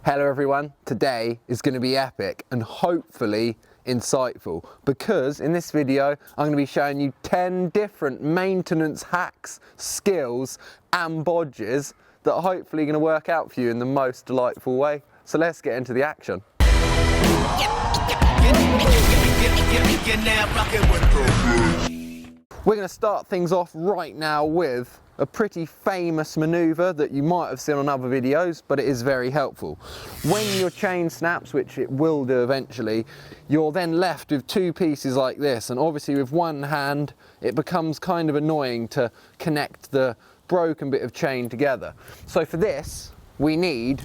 Hello everyone, today is going to be epic and hopefully insightful because in this video I'm going to be showing you 10 different maintenance hacks, skills and bodges that are hopefully going to work out for you in the most delightful way. So let's get into the action. We're going to start things off right now with a pretty famous maneuver that you might have seen on other videos, but it is very helpful. When your chain snaps, which it will do eventually, you're then left with two pieces like this, and obviously with one hand it becomes kind of annoying to connect the broken bit of chain together. So for this we need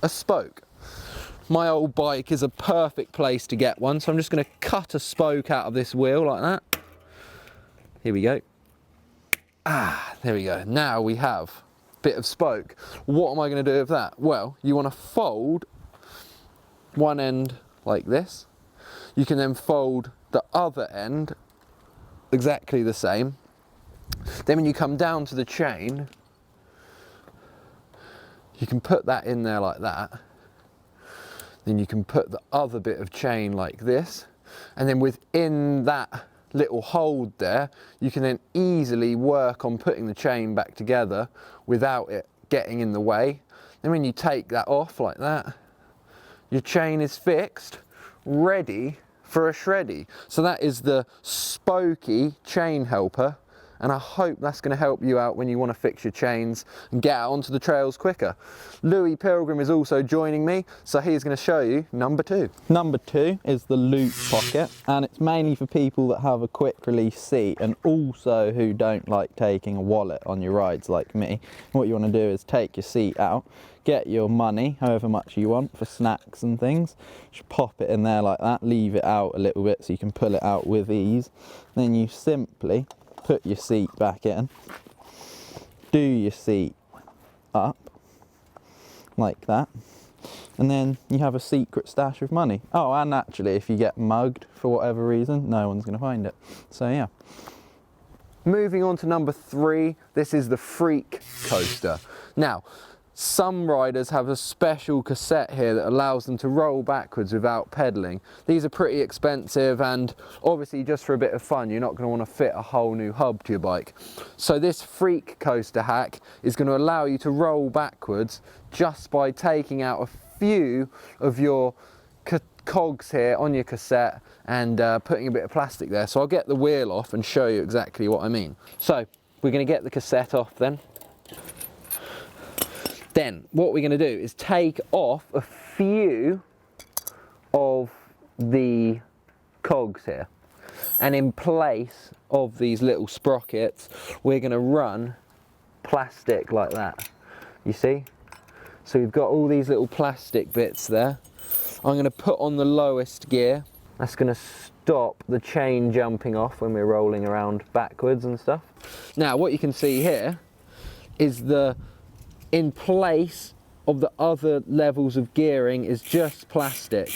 a spoke. My old bike is a perfect place to get one, so I'm just going to cut a spoke out of this wheel like that. Here we go. There we go. Now we have a bit of spoke. What am I going to do with that? Well, you want to fold one end like this. You can then fold the other end exactly the same. Then when you come down to the chain, you can put that in there like that. Then you can put the other bit of chain like this. And then within that little hold there, you can then easily work on putting the chain back together without it getting in the way. Then when you take that off like that, your chain is fixed, ready for a shreddy. So that is the SPOKEY chain helper, and I hope that's going to help you out when you want to fix your chains and get out onto the trails quicker. Lewi Pilgrim is also joining me, so he's going to show you number two. Number two is the loop pocket, and it's mainly for people that have a quick release seat and also who don't like taking a wallet on your rides like me. What you want to do is take your seat out, get your money, however much you want, for snacks and things. Just pop it in there like that, leave it out a little bit so you can pull it out with ease. Then you simply put your seat back in, do your seat up like that, and then you have a secret stash of money. Oh, and actually if you get mugged for whatever reason, no one's going to find it. So yeah. Moving on to number three, this is the Freak Coaster. Now, some riders have a special cassette here that allows them to roll backwards without pedaling. These are pretty expensive, and obviously just for a bit of fun you're not going to want to fit a whole new hub to your bike. So this Freak Coaster hack is going to allow you to roll backwards just by taking out a few of your cogs here on your cassette and putting a bit of plastic there. So I'll get the wheel off and show you exactly what I mean. So we're going to get the cassette off then. Then what we're going to do is take off a few of the cogs here, and in place of these little sprockets we're going to run plastic like that, you see. So we've got all these little plastic bits there. I'm going to put on the lowest gear. That's going to stop the chain jumping off when we're rolling around backwards and stuff. Now what you can see here is in place of the other levels of gearing is just plastic,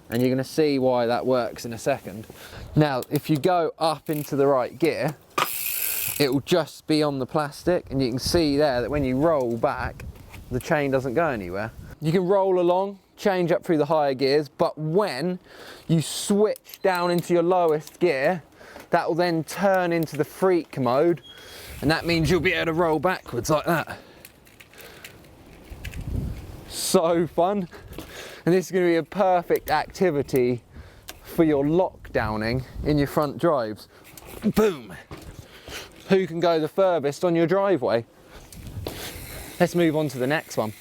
and you're going to see why that works in a second. Now if you go up into the right gear, it will just be on the plastic, and you can see there that when you roll back the chain doesn't go anywhere. You can roll along, change up through the higher gears, but when you switch down into your lowest gear, that will then turn into the freak mode, and that means you'll be able to roll backwards like that. So fun, and this is going to be a perfect activity for your lockdowning in your front drives. Boom! Who can go the furthest on your driveway? Let's move on to the next one.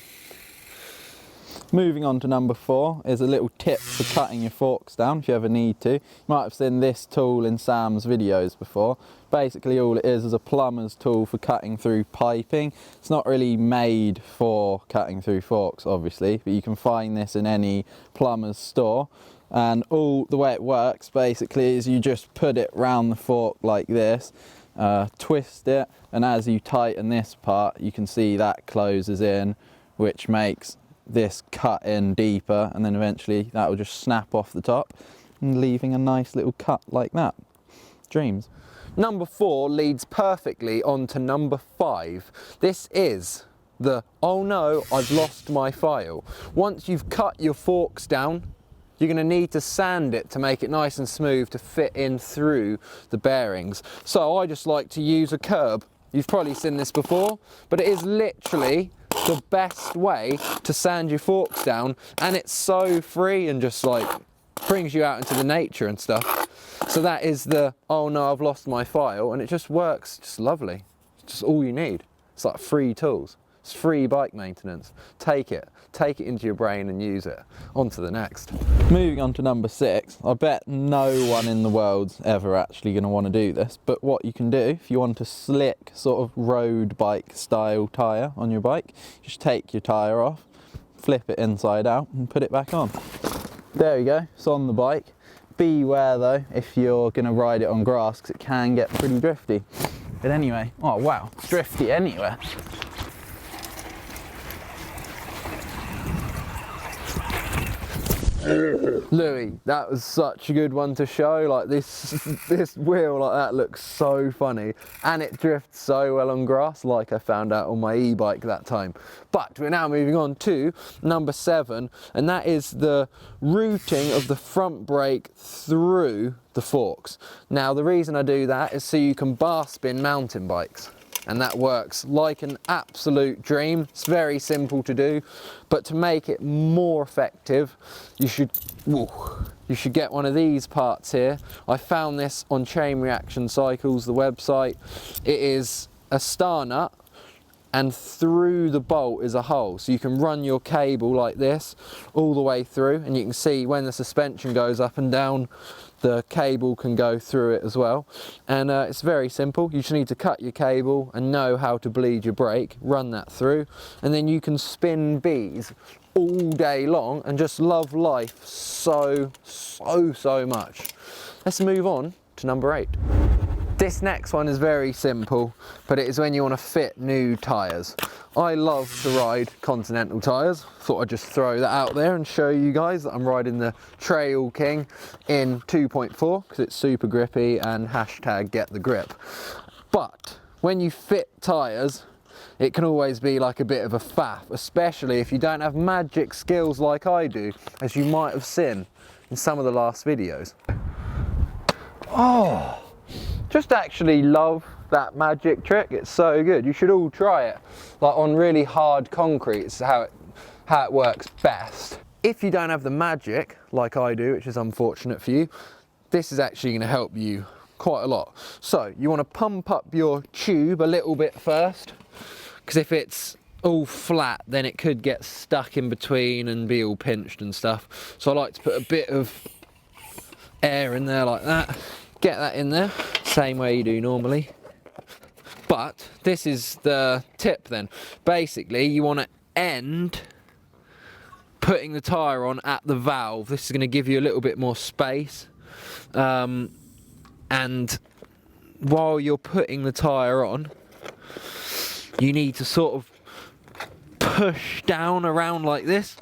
Moving on to number four is a little tip for cutting your forks down if you ever need to. You might have seen this tool in Sam's videos before. Basically all it is a plumber's tool for cutting through piping. It's not really made for cutting through forks obviously, but you can find this in any plumber's store. And the way it works basically is you just put it round the fork like this, twist it, and as you tighten this part you can see that closes in, which makes this cut in deeper, and then eventually that will just snap off the top and leaving a nice little cut like that. Dreams. Number four leads perfectly on to number five. This is the, oh no, I've lost my file. Once you've cut your forks down, you're going to need to sand it to make it nice and smooth to fit in through the bearings. So I just like to use a curb. You've probably seen this before, but it is literally the best way to sand your forks down, and it's so free and just like brings you out into the nature and stuff. So that is the, oh no, I've lost my file, and it just works just lovely. It's just all you need. It's like free tools. It's free bike maintenance. Take it into your brain and use it. On to the next. Moving on to number 6, I bet no one in the world's ever actually going to want to do this, but what you can do if you want a slick sort of road bike style tyre on your bike, just take your tyre off, flip it inside out and put it back on. There you go, it's on the bike. Beware though if you're going to ride it on grass, because it can get pretty drifty. But anyway, oh wow, it's drifty anywhere. Lewi, that was such a good one to show. Like this wheel like that looks so funny, and it drifts so well on grass, like I found out on my e-bike that time. But we're now moving on to number 7, and that is the routing of the front brake through the forks. Now the reason I do that is so you can bar spin mountain bikes. And that works like an absolute dream. It's very simple to do, but to make it more effective, you should get one of these parts here. I found this on Chain Reaction Cycles, the website. It is a star nut, and through the bolt is a hole, so you can run your cable like this all the way through, and you can see when the suspension goes up and down, the cable can go through it as well. And it's very simple. You just need to cut your cable and know how to bleed your brake, run that through, and then you can spin bees all day long and just love life so much. Let's move on to number 8. This next one is very simple, but it is when you want to fit new tyres. I love to ride Continental tyres. Thought I'd just throw that out there and show you guys that I'm riding the Trail King in 2.4 because it's super grippy and hashtag get the grip. But when you fit tyres, it can always be like a bit of a faff, especially if you don't have magic skills like I do, as you might have seen in some of the last videos. Oh! Just actually love that magic trick. It's so good. You should all try it. Like on really hard concrete, it's how it works best. If you don't have the magic like I do, which is unfortunate for you, this is actually going to help you quite a lot. So you want to pump up your tube a little bit first, because if it's all flat, then it could get stuck in between and be all pinched and stuff. So I like to put a bit of air in there like that. Get that in there, same way you do normally. But this is the tip then. Basically, you want to end putting the tyre on at the valve. This is going to give you a little bit more space. And while you're putting the tyre on, you need to sort of push down around like this.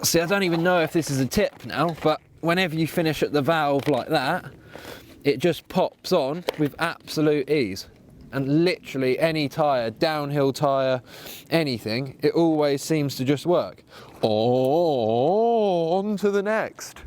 See, I don't even know if this is a tip now, but whenever you finish at the valve like that, it just pops on with absolute ease. And literally any tyre, downhill tyre, anything, it always seems to just work. Oh, on to the next.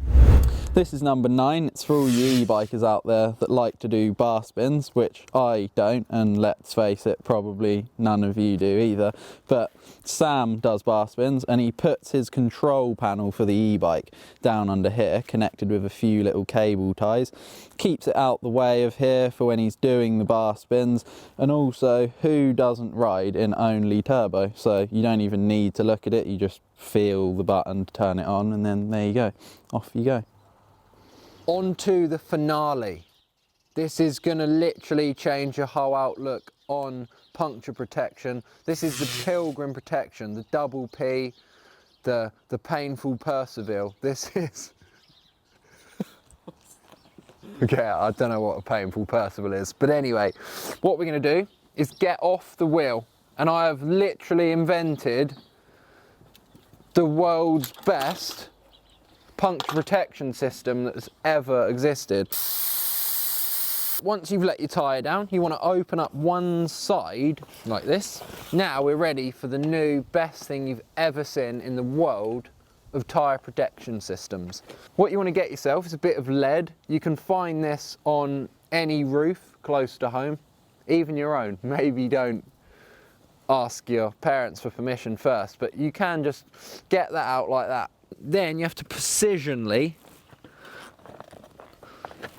This is number 9. It's for all you e-bikers out there that like to do bar spins, which I don't, and let's face it, probably none of you do either. But Sam does bar spins, and he puts his control panel for the e-bike down under here, connected with a few little cable ties. Keeps it out the way of here for when he's doing the bar spins, and also, who doesn't ride in only turbo? So you don't even need to look at it, you just feel the button to turn it on, and then there you go, off you go. On to the finale. This is going to literally change your whole outlook on puncture protection. This is the Pilgrim protection, the double P, the painful Perseverance. This is... Okay, I don't know what a painful Perseverance is, but anyway, what we're going to do is get off the wheel, and I have literally invented the world's best puncture protection system that's ever existed. once you've let your tyre down, you want to open up one side like this. Now we're ready for the new best thing you've ever seen in the world of tyre protection systems. What you want to get yourself is a bit of lead. You can find this on any roof close to home, even your own. Maybe don't ask your parents for permission first, but you can just get that out like that. Then you have to precisionally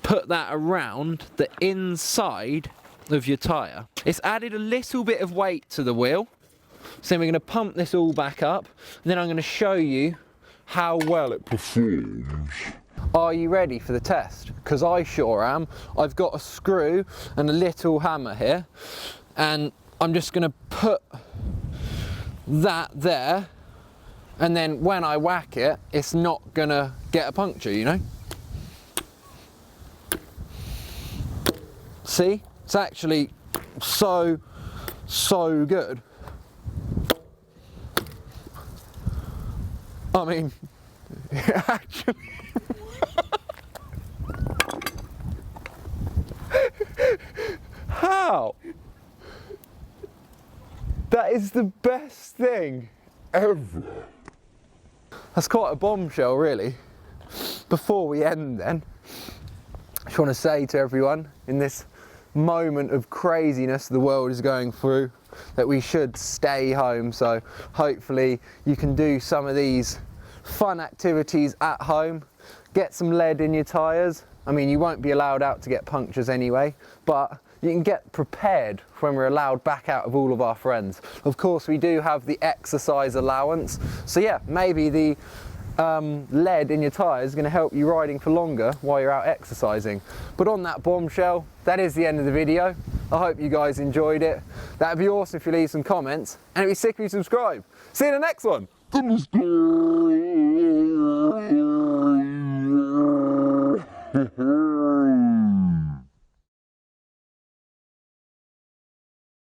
put that around the inside of your tyre. It's added a little bit of weight to the wheel, so then we're going to pump this all back up, and then I'm going to show you how well it performs. Are you ready for the test? Because I sure am. I've got a screw and a little hammer here, and I'm just going to put that there, and then when I whack it, it's not going to get a puncture, you know? See? It's actually so good. I mean, actually, how? That is the best thing ever. That's quite a bombshell, really. Before we end then, I just want to say to everyone in this moment of craziness the world is going through that we should stay home. So hopefully you can do some of these fun activities at home. Get some lead in your tyres. I mean, you won't be allowed out to get punctures anyway, but you can get prepared for when we're allowed back out of all of our friends. Of course, we do have the exercise allowance. So yeah, maybe the lead in your tyres is going to help you riding for longer while you're out exercising. But on that bombshell, that is the end of the video. I hope you guys enjoyed it. That'd be awesome if you leave some comments, and it'd be sick if you subscribe. See you in the next one.